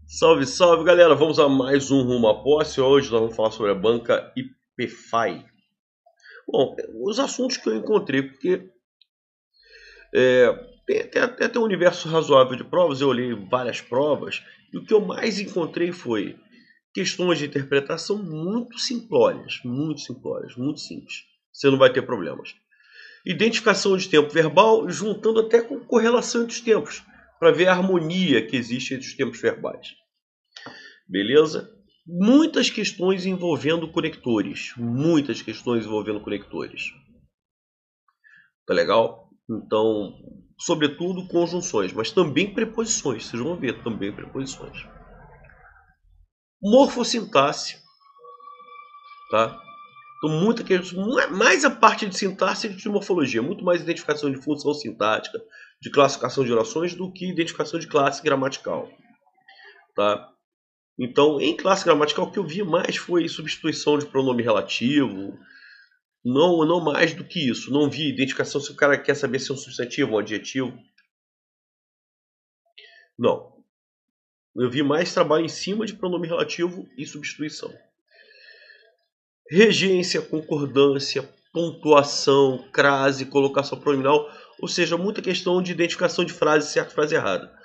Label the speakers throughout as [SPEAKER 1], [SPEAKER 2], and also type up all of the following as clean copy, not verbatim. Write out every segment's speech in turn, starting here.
[SPEAKER 1] Salve, salve, galera! Vamos a mais um Rumo à Posse. Hoje nós vamos falar sobre a banca IPFI. Bom, os assuntos que eu encontrei, porque tem até um universo razoável de provas. Eu olhei várias provas e o que eu mais encontrei foi questões de interpretação muito simplórias, muito simples. Você não vai ter problemas. Identificação de tempo verbal, juntando até com correlação entre os tempos, para ver a harmonia que existe entre os tempos verbais. Beleza? Muitas questões envolvendo conectores. Tá legal? Então, sobretudo conjunções, mas também preposições. Vocês vão ver também preposições. Morfossintaxe. Tá? Então, muita questão, mais a parte de sintaxe e de morfologia. Muito mais identificação de função sintática, de classificação de orações, do que identificação de classe gramatical. Tá? Então, em classe gramatical, o que eu vi mais foi substituição de pronome relativo. Não mais do que isso. Não vi identificação se o cara quer saber se é um substantivo ou um adjetivo. Não. Eu vi mais trabalho em cima de pronome relativo e substituição. Regência, concordância, pontuação, crase, colocação pronominal. Ou seja, muita questão de identificação de frase certa e frase errada.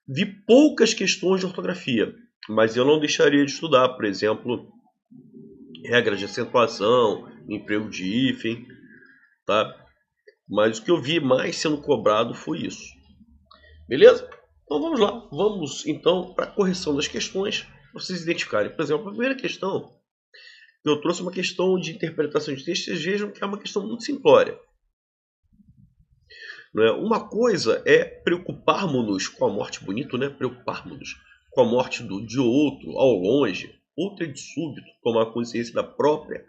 [SPEAKER 1] Vi poucas questões de ortografia, mas eu não deixaria de estudar, por exemplo, regras de acentuação, emprego de hífen, tá? Mas o que eu vi mais sendo cobrado foi isso. Beleza? Então vamos lá. Vamos então para a correção das questões, para vocês identificarem. Por exemplo, a primeira questão, eu trouxe uma questão de interpretação de texto, vocês vejam que é uma questão muito simplória. Uma coisa é preocuparmos-nos com a morte, bonito, né? Preocuparmos-nos com a morte de outro ao longe. Outra é de súbito, tomar consciência da própria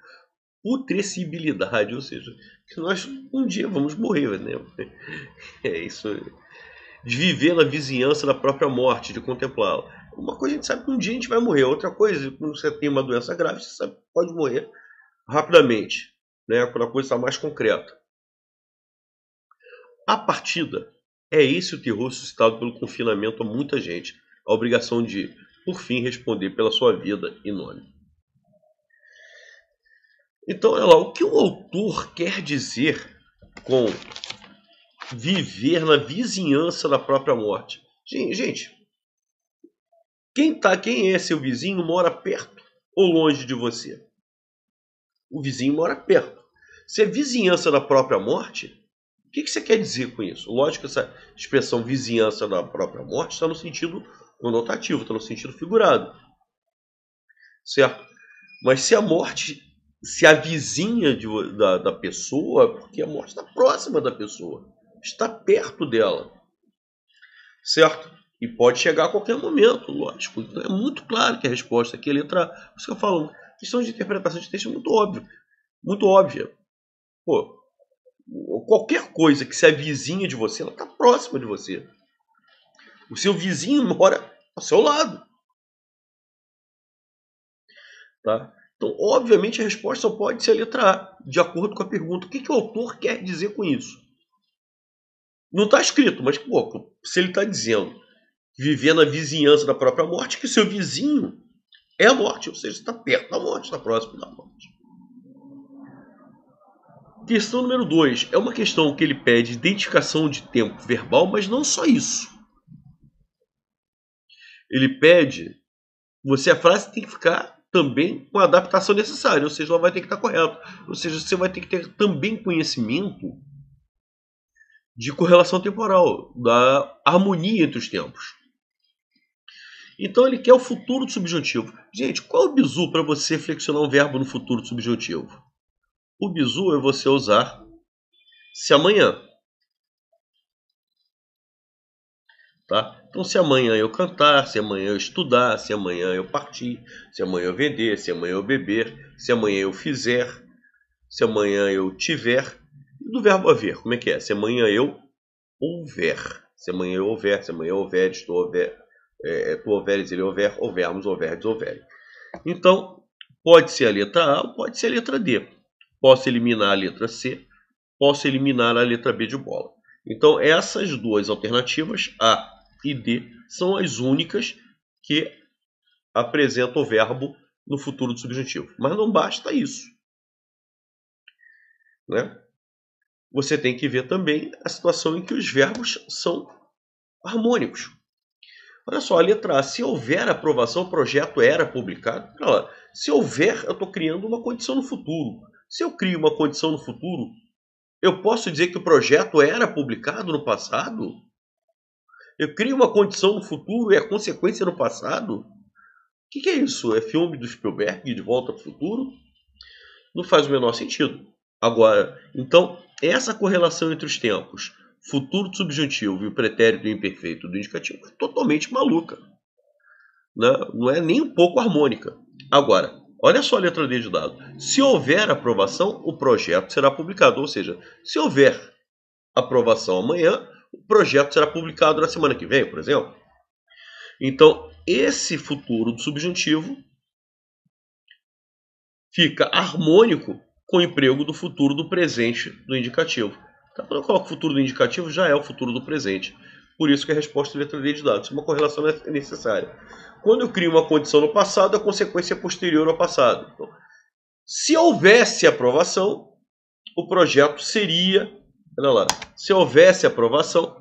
[SPEAKER 1] putrescibilidade, ou seja, que nós um dia vamos morrer, né? É isso, de viver na vizinhança da própria morte, de contemplá-la. Uma coisa a gente sabe que um dia a gente vai morrer, outra coisa, quando você tem uma doença grave, você sabe que pode morrer rapidamente, né? Quando a coisa está mais concreta. A partida é esse o terror suscitado pelo confinamento a muita gente, a obrigação de, por fim, responder pela sua vida e nome. Então, olha lá, o que o autor quer dizer com viver na vizinhança da própria morte? Gente, quem é seu vizinho mora perto ou longe de você? O vizinho mora perto. Se é vizinhança da própria morte, o que você quer dizer com isso? Lógico que essa expressão vizinhança da própria morte está no sentido conotativo, está no sentido figurado. Certo? Mas se a morte se avizinha da pessoa, porque a morte está próxima da pessoa, está perto dela. Certo? E pode chegar a qualquer momento, lógico. Então é muito claro que a resposta aqui é a letra A. Por isso que eu falo, questão de interpretação de texto é muito óbvia. Pô, qualquer coisa que se avizinha de você, ela está próxima de você. O seu vizinho mora ao seu lado. Tá? Então, obviamente, a resposta só pode ser a letra A, de acordo com a pergunta. O que o autor quer dizer com isso? Não está escrito, mas pô, se ele está dizendo viver na vizinhança da própria morte, que seu vizinho é a morte, ou seja, está perto da morte, está próximo da morte. Questão número 2. É uma questão que ele pede identificação de tempo verbal, mas não só isso. Ele pede, a frase tem que ficar também com a adaptação necessária, ou seja, ela vai ter que estar correta. Ou seja, você vai ter que ter também conhecimento de correlação temporal, da harmonia entre os tempos. Então ele quer o futuro do subjuntivo. Gente, qual é o bizu para você flexionar um verbo no futuro do subjuntivo? O bizu é você usar se amanhã. Tá? Então, se amanhã eu cantar, se amanhã eu estudar, se amanhã eu partir, se amanhã eu vender, se amanhã eu beber, se amanhã eu fizer, se amanhã eu tiver. E do verbo haver, como é que é? Se amanhã eu houver, se amanhã eu houver, se amanhã eu houveres, tu houveres, ele houver, houvermos, houverdes, houverem. Então, pode ser a letra A ou pode ser a letra D. Posso eliminar a letra C, posso eliminar a letra B de bola. Então, essas duas alternativas, A e D, são as únicas que apresenta o verbo no futuro do subjuntivo. Mas não basta isso, né? Você tem que ver também a situação em que os verbos são harmônicos. Olha só, a letra A. Se houver aprovação, o projeto era publicado. Olha, se houver, eu estou criando uma condição no futuro. Se eu crio uma condição no futuro, eu posso dizer que o projeto era publicado no passado? Eu crio uma condição no futuro e a consequência no passado? O que é isso? É filme do Spielberg, De Volta para o Futuro? Não faz o menor sentido. Agora, então, essa correlação entre os tempos, futuro do subjuntivo e o pretérito imperfeito do indicativo, é totalmente maluca, né? Não é nem um pouco harmônica. Agora, olha só a letra D de dado. Se houver aprovação, o projeto será publicado. Ou seja, se houver aprovação amanhã, o projeto será publicado na semana que vem, por exemplo. Então, esse futuro do subjuntivo fica harmônico com o emprego do futuro do presente do indicativo. Então, quando eu coloco o futuro do indicativo, já é o futuro do presente. Por isso que a resposta é letra D de dados. Isso é uma correlação necessária. Quando eu crio uma condição no passado, a consequência é posterior ao passado. Então, se houvesse aprovação, o projeto seria... Olha lá. Se houvesse aprovação...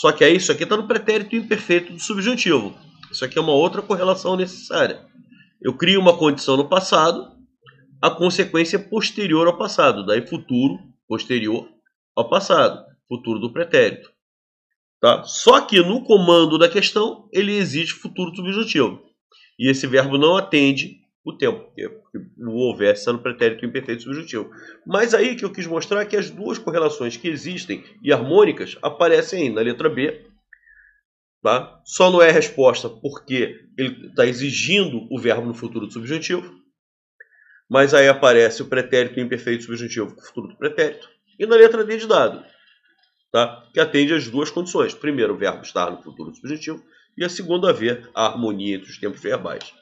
[SPEAKER 1] Só que aí isso aqui está no pretérito imperfeito do subjuntivo. Isso aqui é uma outra correlação necessária. Eu crio uma condição no passado, a consequência é posterior ao passado. Daí futuro, posterior ao passado. Futuro do pretérito. Tá? Só que no comando da questão, ele exige futuro subjuntivo. E esse verbo não atende o tempo. Porque o houvesse está no pretérito imperfeito subjuntivo. Mas aí que eu quis mostrar que as duas correlações que existem e harmônicas aparecem aí na letra B. Tá? Só não é resposta porque ele está exigindo o verbo no futuro do subjuntivo. Mas aí aparece o pretérito imperfeito subjuntivo com o futuro do pretérito. E na letra D de dado, tá? Que atende às duas condições. Primeiro, o verbo estar no futuro do subjuntivo. E a segunda, haver a harmonia entre os tempos verbais.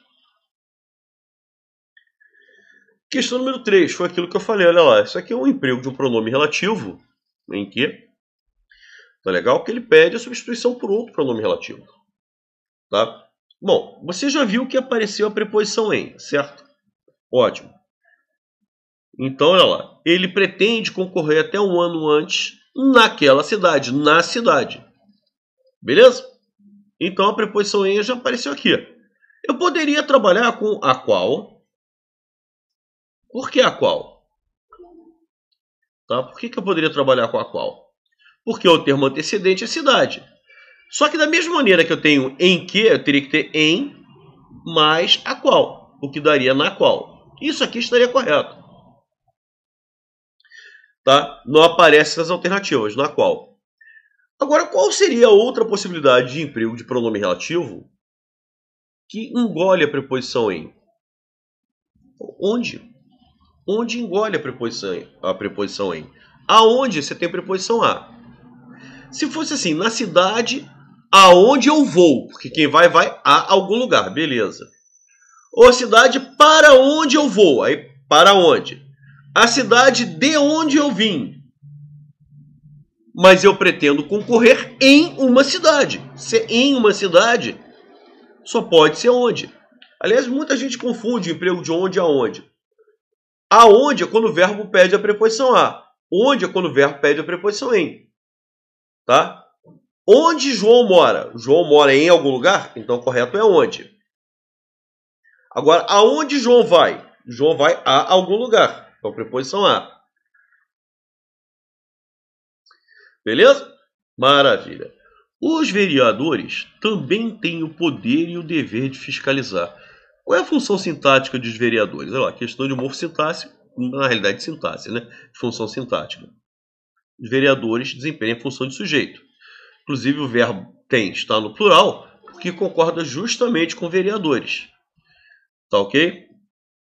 [SPEAKER 1] Questão número 3 foi aquilo que eu falei. Olha lá, isso aqui é um emprego de um pronome relativo em que... Tá legal? Que ele pede a substituição por outro pronome relativo. Tá? Bom, você já viu que apareceu a preposição em, certo? Ótimo. Então, olha lá. Ele pretende concorrer até um ano antes naquela cidade, na cidade. Beleza? Então, a preposição em já apareceu aqui. Eu poderia trabalhar com a qual. Por que a qual? Tá? Por que eu poderia trabalhar com a qual? Porque o termo antecedente é cidade. Só que da mesma maneira que eu tenho em que, eu teria que ter em mais a qual. O que daria na qual. Isso aqui estaria correto. Tá? Não aparecem as alternativas, na qual. Agora, qual seria a outra possibilidade de emprego de pronome relativo que engole a preposição em? Onde? Onde engole a preposição em? Aonde você tem preposição a? Se fosse assim, na cidade aonde eu vou, porque quem vai a algum lugar, beleza. Ou a cidade para onde eu vou, aí para onde? A cidade de onde eu vim. Mas eu pretendo concorrer em uma cidade. Se em uma cidade, só pode ser onde. Aliás, muita gente confunde o emprego de onde a onde. Aonde é quando o verbo pede a preposição a. Onde é quando o verbo pede a preposição em. Tá? Onde João mora? João mora em algum lugar? Então o correto é onde. Agora, aonde João vai? João vai a algum lugar. Então preposição a. Beleza? Maravilha. Os vereadores também têm o poder e o dever de fiscalizar. Qual é a função sintática dos vereadores? Olha lá, questão de morfossintaxe, na realidade sintaxe, né? Função sintática. Os vereadores desempenham a função de sujeito. Inclusive o verbo tem está no plural, porque concorda justamente com vereadores. Tá ok?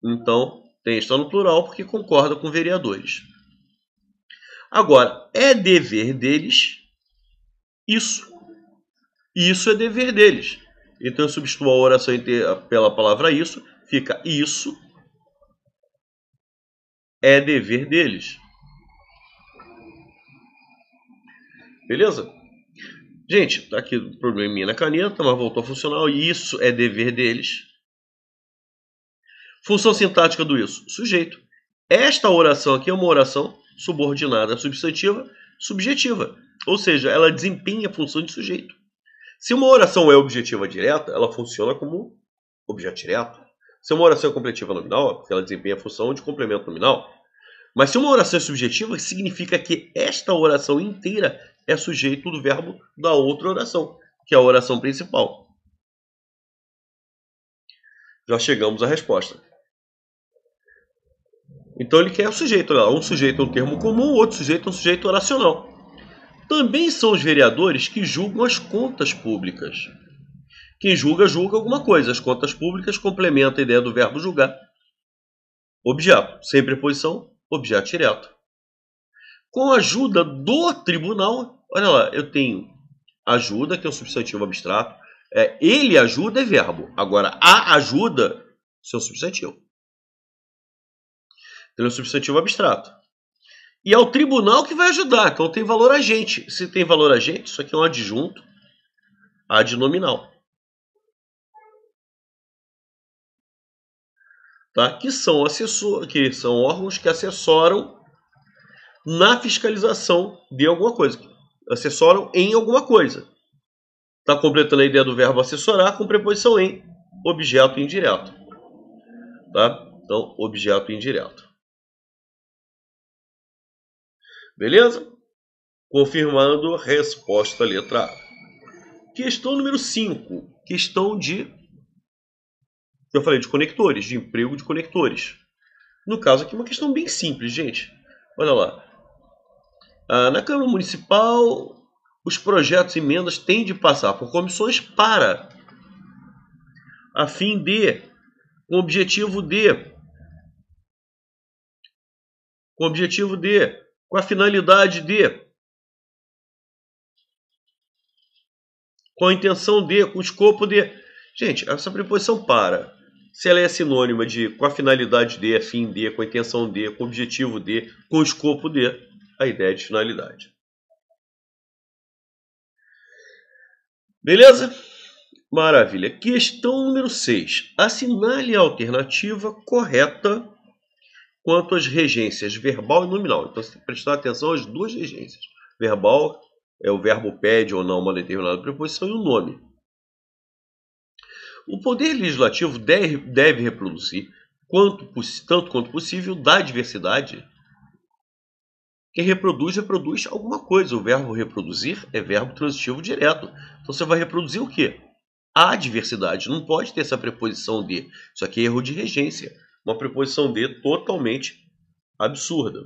[SPEAKER 1] Então, tem está no plural porque concorda com vereadores. Agora, é dever deles isso. Isso é dever deles. Então, eu substituo a oração pela palavra isso, fica isso é dever deles. Beleza? Gente, tá aqui o probleminha na caneta, mas voltou a funcionar. E isso é dever deles. Função sintática do isso. Sujeito. Esta oração aqui é uma oração subordinada substantiva, subjetiva. Ou seja, ela desempenha a função de sujeito. Se uma oração é objetiva direta, ela funciona como objeto direto. Se uma oração é completiva nominal, é porque ela desempenha a função de complemento nominal. Mas se uma oração é subjetiva, significa que esta oração inteira é sujeito do verbo da outra oração, que é a oração principal. Já chegamos à resposta. Então ele quer o sujeito. Um sujeito é um termo comum, outro sujeito é um sujeito oracional. Também são os vereadores que julgam as contas públicas. Quem julga, julga alguma coisa. As contas públicas complementam a ideia do verbo julgar. Objeto, sem preposição, objeto direto. Com a ajuda do tribunal, olha lá, eu tenho ajuda, que é um substantivo abstrato. Ele ajuda é verbo. Agora, a ajuda, seu substantivo. Ele é um substantivo abstrato. E é o tribunal que vai ajudar, então tem valor agente. Se tem valor agente, isso aqui é um adjunto ad nominal. Tá? Que são órgãos que assessoram na fiscalização de alguma coisa. Assessoram em alguma coisa. Está completando a ideia do verbo assessorar com preposição em, objeto indireto. Tá? Então, objeto indireto. Beleza? Confirmando a resposta letra A. Questão número 5. Questão de... Eu falei de conectores, de emprego de conectores. No caso aqui, uma questão bem simples, gente. Olha lá. Na Câmara Municipal, os projetos e emendas têm de passar por comissões para, a fim de, com o objetivo de, com a finalidade de, com a intenção de, com o escopo de. Gente, essa preposição para, se ela é sinônima de com a finalidade de, a fim de, com a intenção de, com o objetivo de, com o escopo de, a ideia de finalidade. Beleza? Maravilha. Questão número 6. Assinale a alternativa correta quanto às regências verbal e nominal. Então, você tem que prestar atenção às duas regências. Verbal é o verbo pede ou não uma determinada preposição e o nome. O poder legislativo deve reproduzir, tanto quanto possível, da diversidade. Quem reproduz alguma coisa. O verbo reproduzir é verbo transitivo direto. Então você vai reproduzir o quê? A diversidade. Não pode ter essa preposição de. Isso aqui é erro de regência. Uma preposição de totalmente absurda.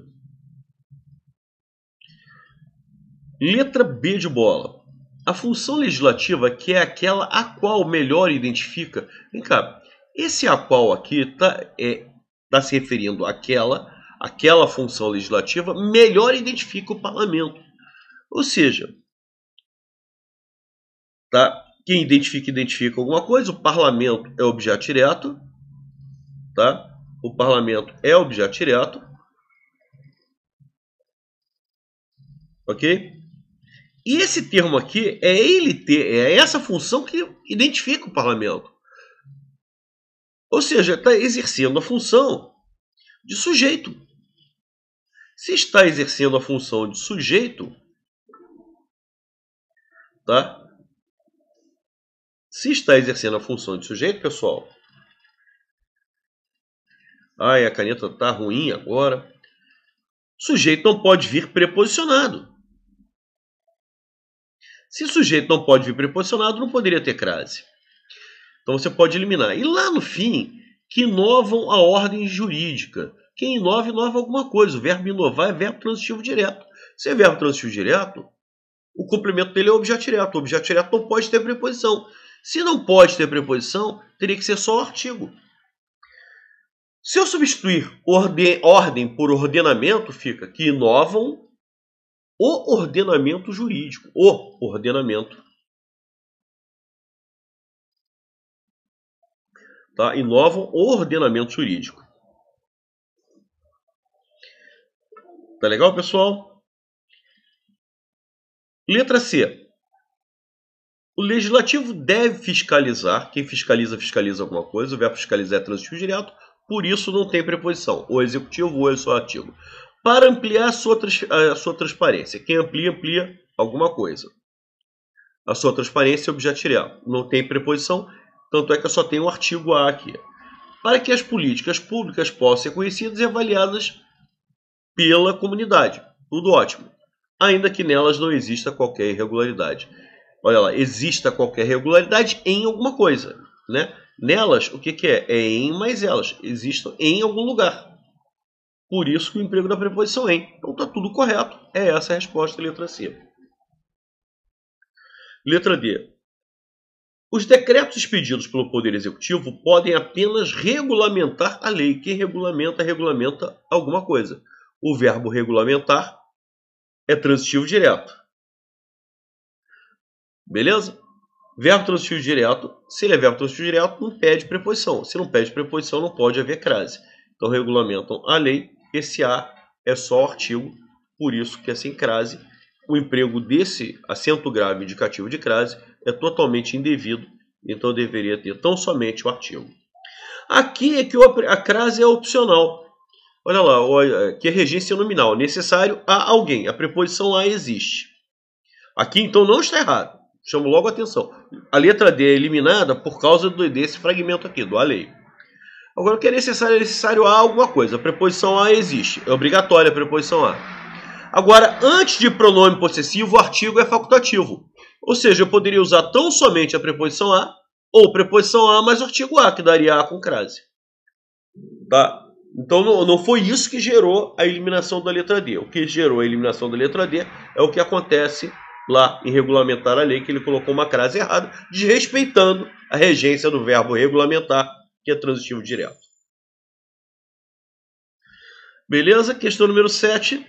[SPEAKER 1] Letra B de bola. A função legislativa, que é aquela a qual melhor identifica... Vem cá, esse a qual aqui está se referindo àquela função legislativa melhor identifica o parlamento. Ou seja, tá? Quem identifica alguma coisa, o parlamento é objeto direto, tá? O parlamento é objeto direto, ok? E esse termo aqui é essa função que identifica o parlamento. Ou seja, está exercendo a função de sujeito. Se está exercendo a função de sujeito, tá? Se está exercendo a função de sujeito, pessoal... Ai, a caneta está ruim agora. Sujeito não pode vir preposicionado. Se sujeito não pode vir preposicionado, não poderia ter crase. Então você pode eliminar. E lá no fim, que inovam a ordem jurídica. Quem inova alguma coisa. O verbo inovar é verbo transitivo direto. Se é verbo transitivo direto, o complemento dele é objeto direto. O objeto direto não pode ter preposição. Se não pode ter preposição, teria que ser só artigo. Se eu substituir ordem por ordenamento, fica que inovam o ordenamento jurídico. O ordenamento. Tá? Inovam o ordenamento jurídico. Tá legal, pessoal? Letra C. O legislativo deve fiscalizar. Quem fiscaliza, fiscaliza alguma coisa. O verbo fiscalizar é transitivo direto. Por isso não tem preposição. Ou executivo ou é só artigo. Para ampliar a sua transparência. Quem amplia, amplia alguma coisa. A sua transparência é objeto direto. Não tem preposição. Tanto é que eu só tenho o artigo A aqui. Para que as políticas públicas possam ser conhecidas e avaliadas pela comunidade. Tudo ótimo. Ainda que nelas não exista qualquer irregularidade. Olha lá, exista qualquer irregularidade em alguma coisa. Né? Nelas, o que é? É em mais elas. Existam em algum lugar. Por isso que o emprego da preposição em. Então está tudo correto. É essa a resposta, letra C. Letra D. Os decretos expedidos pelo Poder Executivo podem apenas regulamentar a lei. Quem regulamenta, regulamenta alguma coisa. O verbo regulamentar é transitivo direto. Beleza? Verbo transitivo direto, se ele é verbo transitivo direto, não pede preposição. Se não pede preposição, não pode haver crase. Então, regulamentam a lei. Esse A é só artigo, por isso que é sem crase. O emprego desse acento grave indicativo de crase é totalmente indevido, então deveria ter tão somente o artigo. Aqui é que a crase é opcional. Olha lá, que é regência nominal. Necessário a alguém. A preposição a existe. Aqui, então, não está errado. Chamo logo a atenção. A letra D é eliminada por causa desse fragmento aqui, do a lei. Agora, o que é necessário a alguma coisa. A preposição a existe. É obrigatória a preposição a. Agora, antes de pronome possessivo, o artigo é facultativo. Ou seja, eu poderia usar tão somente a preposição a, ou preposição a mais o artigo a, que daria a com crase. Tá? Então, não foi isso que gerou a eliminação da letra D. O que gerou a eliminação da letra D é o que acontece lá em regulamentar a lei, que ele colocou uma crase errada, desrespeitando a regência do verbo regulamentar, que é transitivo direto. Beleza? Questão número 7.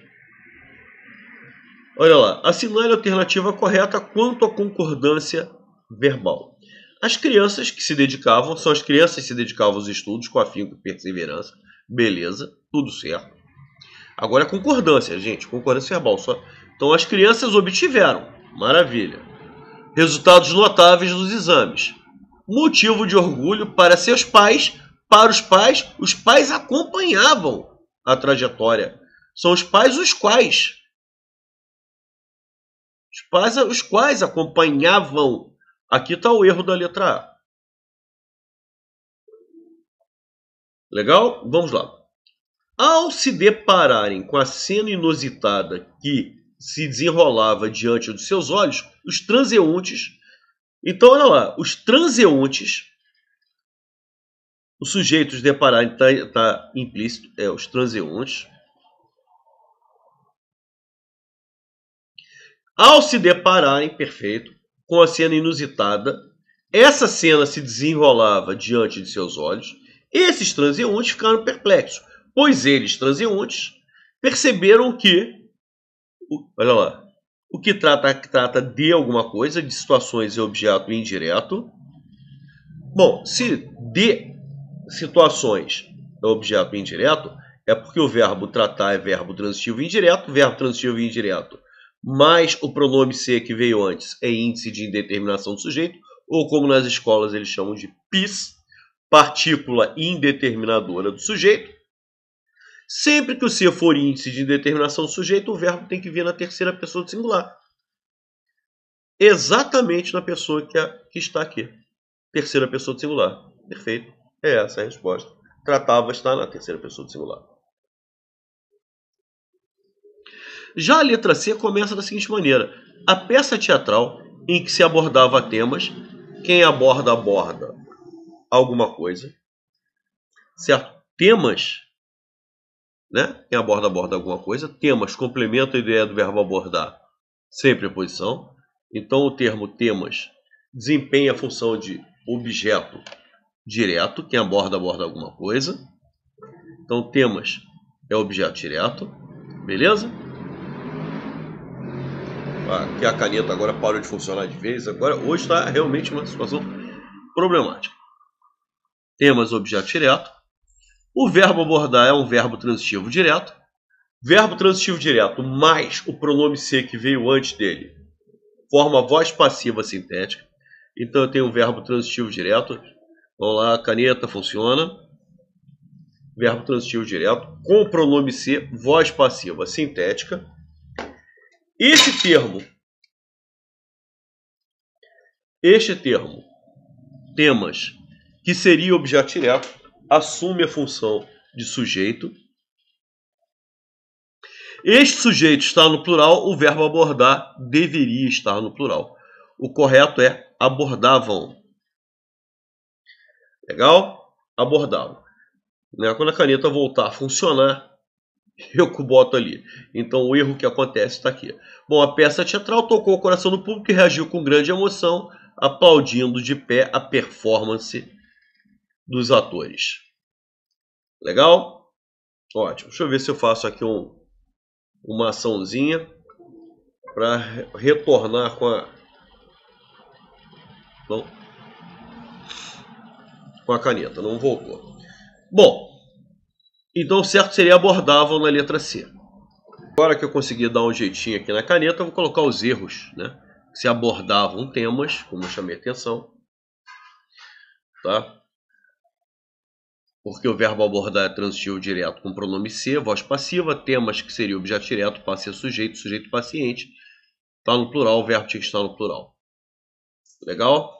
[SPEAKER 1] Olha lá. Assinale a alternativa correta quanto à concordância verbal. As crianças que se dedicavam, são as crianças que se dedicavam aos estudos com afinco e perseverança. Beleza, tudo certo. Agora a concordância, gente, concordância verbal. Então as crianças obtiveram, maravilha, resultados notáveis nos exames. Motivo de orgulho para seus pais, para os pais acompanhavam a trajetória. São os pais os quais acompanhavam. Aqui está o erro da letra A. Legal? Vamos lá. Ao se depararem com a cena inusitada que se desenrolava diante dos seus olhos, os transeuntes... Então, olha lá. Os transeuntes... O sujeito de depararem está implícito. É, os transeuntes. Ao se depararem, perfeito, com a cena inusitada, essa cena se desenrolava diante de seus olhos, esses transeuntes ficaram perplexos, pois eles, transeuntes, perceberam que, olha lá, o que trata de alguma coisa, de situações é objeto indireto. Bom, se de situações é objeto indireto, é porque o verbo tratar é verbo transitivo indireto, verbo transitivo indireto, mais o pronome ser que veio antes é índice de indeterminação do sujeito, ou como nas escolas eles chamam de PIS, partícula indeterminadora do sujeito. Sempre que o ser for índice de indeterminação do sujeito, o verbo tem que vir na terceira pessoa do singular. Exatamente na pessoa que está aqui. Terceira pessoa do singular. Perfeito. É essa a resposta. Tratava está na terceira pessoa do singular. Já a letra C começa da seguinte maneira. A peça teatral em que se abordava temas, quem aborda alguma coisa, certo? Temas, né? Quem aborda alguma coisa. Temas complementa a ideia do verbo abordar sem preposição. Então o termo temas desempenha a função de objeto direto. Quem aborda alguma coisa. Então temas é objeto direto. Beleza? Que a caneta agora parou de funcionar de vez. Agora, hoje está realmente uma situação problemática. Temas, objeto direto. O verbo abordar é um verbo transitivo direto. Verbo transitivo direto mais o pronome ser que veio antes dele forma voz passiva sintética. Então eu tenho um verbo transitivo direto. Vamos lá, caneta funciona. Verbo transitivo direto com pronome ser, voz passiva sintética. Este termo, temas, que seria objeto direto, assume a função de sujeito. Este sujeito está no plural, o verbo abordar deveria estar no plural. O correto é abordavam. Legal? Abordavam. Quando a caneta voltar a funcionar, eu boto ali. Então o erro que acontece está aqui. Bom, a peça teatral tocou o coração do público e reagiu com grande emoção, aplaudindo de pé a performance dos atores. Legal? Ótimo. Deixa eu ver se eu faço aqui uma açãozinha para retornar com a caneta. Não voltou. Bom, então o certo seria abordavam na letra C. Agora que eu consegui dar um jeitinho aqui na caneta, eu vou colocar os erros, né? Se abordavam temas, como eu chamei a atenção, tá? Porque o verbo abordar é transitivo direto com pronome ser, voz passiva, temas que seria objeto direto, passa a ser sujeito, sujeito paciente, está no plural, o verbo tinha que estar no plural. Legal?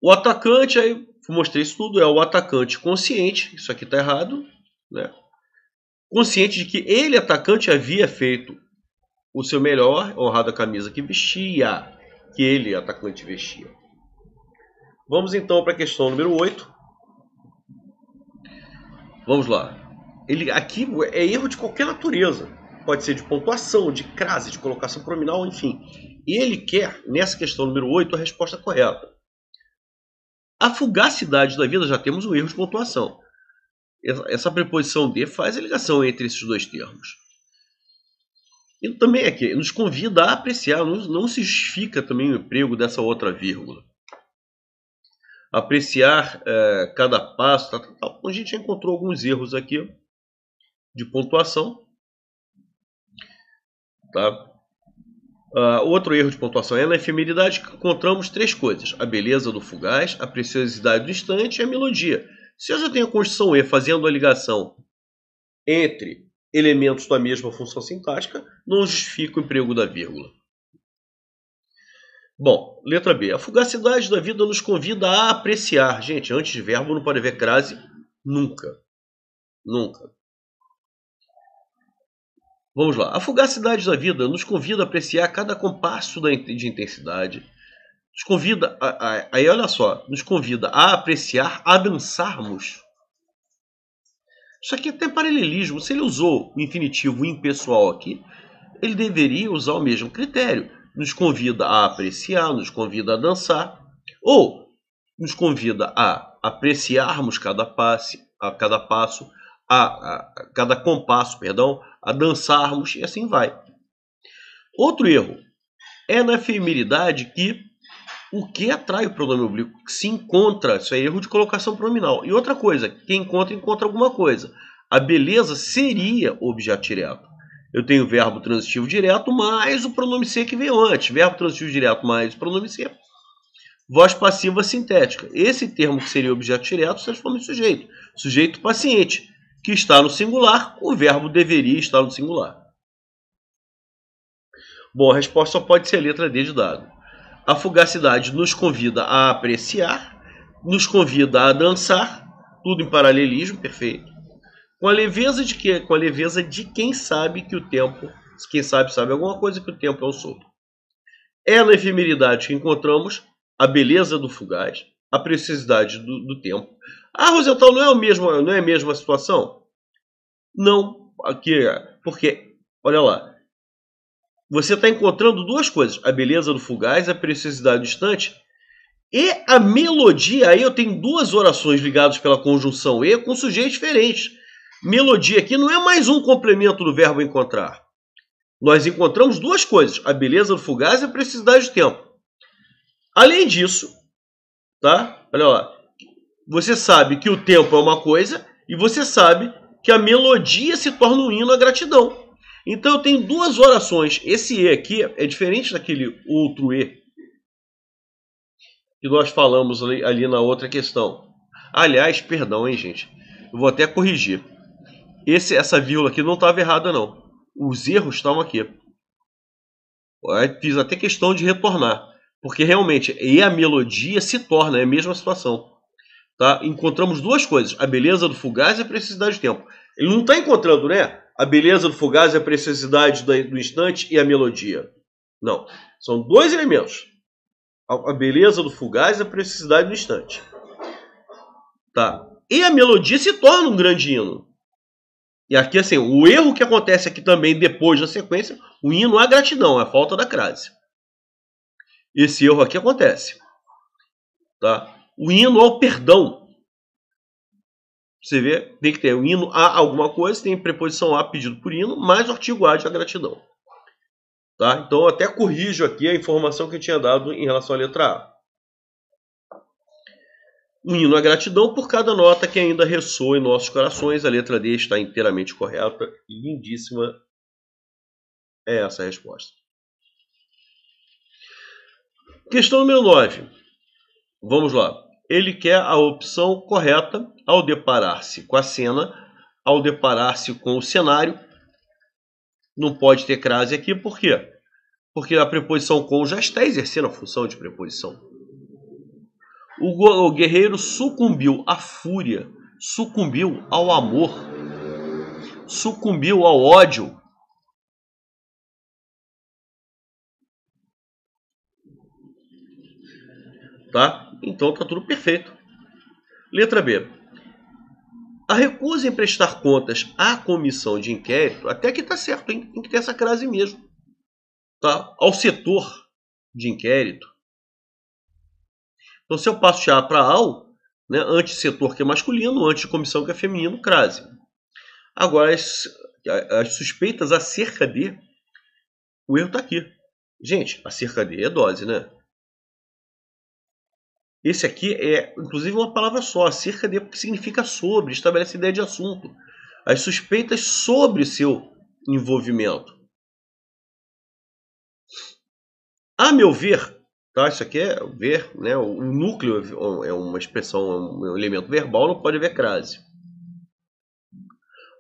[SPEAKER 1] O atacante, aí mostrei isso tudo, é o atacante consciente, isso aqui está errado, né? Consciente de que ele, atacante, havia feito o seu melhor, honrado a camisa que vestia, que ele, atacante, vestia. Vamos então para a questão número 8. Vamos lá. Aqui é erro de qualquer natureza. Pode ser de pontuação, de crase, de colocação pronominal, enfim. E ele quer, nessa questão número 8, a resposta correta. A fugacidade da vida, já temos um erro de pontuação. Essa preposição de faz a ligação entre esses dois termos. E também aqui, nos convida a apreciar, não se justifica também o emprego dessa outra vírgula. Apreciar cada passo, tal. A gente já encontrou alguns erros aqui de pontuação. Tá? Outro erro de pontuação é na efemeridade que encontramos três coisas: a beleza do fugaz, a preciosidade do instante e a melodia. Se eu já tenho a construção E fazendo a ligação entre elementos da mesma função sintática, não justifica o emprego da vírgula. Bom, letra B. A fugacidade da vida nos convida a apreciar. Gente, antes de verbo não pode haver crase nunca. Nunca. Vamos lá. A fugacidade da vida nos convida a apreciar cada compasso de intensidade. Nos convida, aí olha só, nos convida a apreciar, a dançarmos. Isso aqui é até paralelismo. Se ele usou o infinitivo impessoal aqui, ele deveria usar o mesmo critério. Nos convida a apreciar, nos convida a dançar, ou nos convida a apreciarmos cada passo, cada compasso, a dançarmos, e assim vai. Outro erro é na efemeridade que o que atrai o pronome oblíquo se encontra, isso é erro de colocação pronominal. E outra coisa, quem encontra alguma coisa. A beleza seria objeto direto. Eu tenho o verbo transitivo direto mais o pronome ser que veio antes. Verbo transitivo direto mais o pronome ser. Voz passiva sintética. Esse termo que seria objeto direto se transforma em sujeito. Sujeito paciente, que está no singular, o verbo deveria estar no singular. Bom, a resposta só pode ser a letra D de dado. A fugacidade nos convida a apreciar, nos convida a dançar, tudo em paralelismo, perfeito. Com a leveza de quê? Com a leveza de quem sabe que o tempo, quem sabe alguma coisa, que o tempo é um sopro. É na efemeridade que encontramos a beleza do fugaz, a preciosidade do tempo. Rosenthal, não é a mesma situação? Não, aqui, porque, olha lá, você está encontrando duas coisas: a beleza do fugaz, a preciosidade do instante e a melodia. Aí eu tenho duas orações ligadas pela conjunção E com sujeitos diferentes. Melodia aqui não é mais um complemento do verbo encontrar. Nós encontramos duas coisas: a beleza do fugaz e a preciosidade do tempo. Além disso, tá? Olha lá, você sabe que o tempo é uma coisa e você sabe que a melodia se torna um hino à gratidão. Então eu tenho duas orações. Esse E aqui é diferente daquele outro E que nós falamos ali na outra questão. Aliás, perdão, hein, gente. Eu vou até corrigir. Essa vírgula aqui não estava errada, não. Os erros estavam aqui. Fiz até questão de retornar. Porque realmente, e a melodia se torna, é a mesma situação. Tá? Encontramos duas coisas. A beleza do fugaz e a preciosidade do tempo. Ele não está encontrando, né? A beleza do fugaz e a preciosidade do instante e a melodia. Não. São dois elementos. A beleza do fugaz e a preciosidade do instante. Tá? E a melodia se torna um grande hino. E aqui, assim, o erro que acontece aqui também depois da sequência, o hino é a gratidão, é a falta da crase. Esse erro aqui acontece. Tá? O hino é o perdão. Você vê, tem que ter o hino a alguma coisa, tem preposição a pedido por hino, mais o artigo a de a gratidão. Tá? Então eu até corrijo aqui a informação que eu tinha dado em relação à letra A. Um hino à gratidão por cada nota que ainda ressoa em nossos corações. A letra D está inteiramente correta e lindíssima. É essa a resposta. Questão número 9. Vamos lá. Ele quer a opção correta ao deparar-se com a cena, ao deparar-se com o cenário. Não pode ter crase aqui, por quê? Porque a preposição com já está exercendo a função de preposição. O guerreiro sucumbiu à fúria, sucumbiu ao amor, sucumbiu ao ódio. Tá? Então tá tudo perfeito. Letra B. A recusa em prestar contas à comissão de inquérito, até que tá certo, hein? Tem que ter essa crase mesmo. Tá? Ao setor de inquérito. Então, se eu passo de A para ao, né, anti-setor que é masculino, anti-comissão que é feminino, crase. Agora, as suspeitas acerca de, o erro está aqui. Gente, acerca de é dose, né? Esse aqui é, inclusive, uma palavra só, acerca de, porque significa sobre, estabelece ideia de assunto. As suspeitas sobre seu envolvimento. A meu ver, tá? Isso aqui é ver, né? O núcleo é uma expressão, é um elemento verbal, não pode haver crase.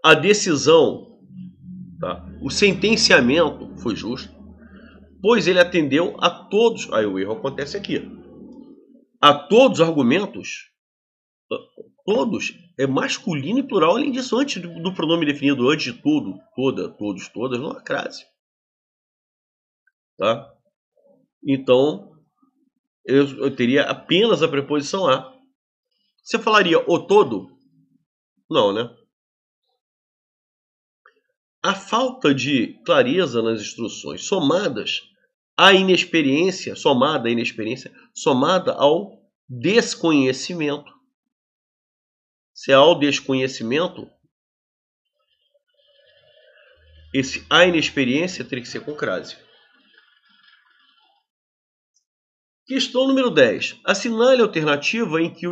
[SPEAKER 1] A decisão, tá? O sentenciamento foi justo, pois ele atendeu a todos. Aí o erro acontece aqui. A todos os argumentos, todos, é masculino e plural, além disso, antes do pronome definido, antes de tudo, toda, todos, todas, não há crase. Tá? Então, eu teria apenas a preposição a. Você falaria o todo? Não, né? A falta de clareza nas instruções, somadas à inexperiência, somada ao desconhecimento. Se é ao desconhecimento, a inexperiência teria que ser com crase. Questão número 10. Assinale a alternativa em que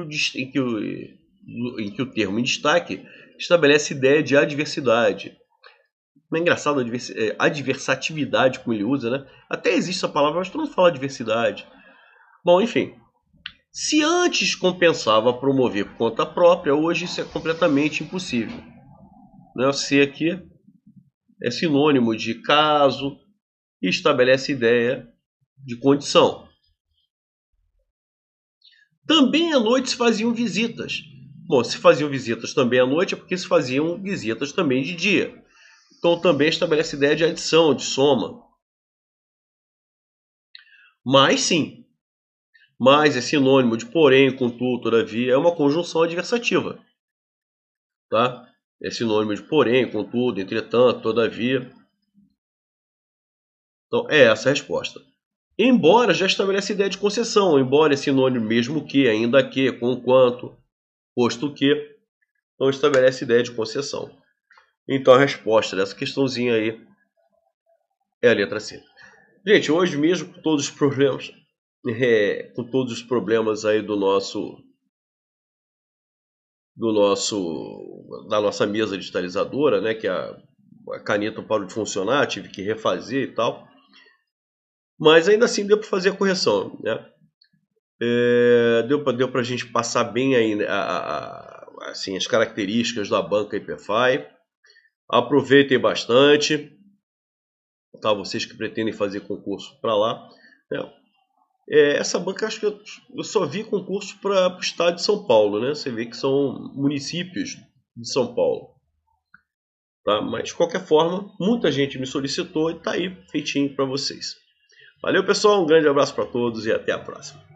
[SPEAKER 1] o termo em destaque estabelece ideia de adversidade. Não é engraçado adversatividade, como ele usa, né? Até existe essa palavra, mas todo mundo fala adversidade. Bom, enfim. Se antes compensava promover por conta própria, hoje isso é completamente impossível. Né? Se aqui é sinônimo de caso e estabelece ideia de condição. Também à noite se faziam visitas. Bom, se faziam visitas também à noite é porque se faziam visitas também de dia. Então também estabelece ideia de adição, de soma. Mas sim. Mas é sinônimo de porém, contudo, todavia. É uma conjunção adversativa. Tá? É sinônimo de porém, contudo, entretanto, todavia. Então é essa a resposta. Embora já estabelece ideia de concessão. Embora é sinônimo mesmo que, ainda que, com quanto, posto que. Então estabelece ideia de concessão. Então a resposta dessa questãozinha aí é a letra C. Gente, hoje mesmo com todos os problemas, aí da nossa mesa digitalizadora, né, que a caneta parou de funcionar, tive que refazer e tal. Mas ainda assim deu para fazer a correção, né? Deu para a gente passar bem aí, né, assim, as características da banca IPFI. Aproveitem bastante, tá? Vocês que pretendem fazer concurso para lá, né? Essa banca, acho que eu só vi concurso para o estado de São Paulo, né? Você vê que são municípios de São Paulo, tá? Mas de qualquer forma, muita gente me solicitou e tá aí feitinho para vocês. Valeu, pessoal, um grande abraço para todos e até a próxima.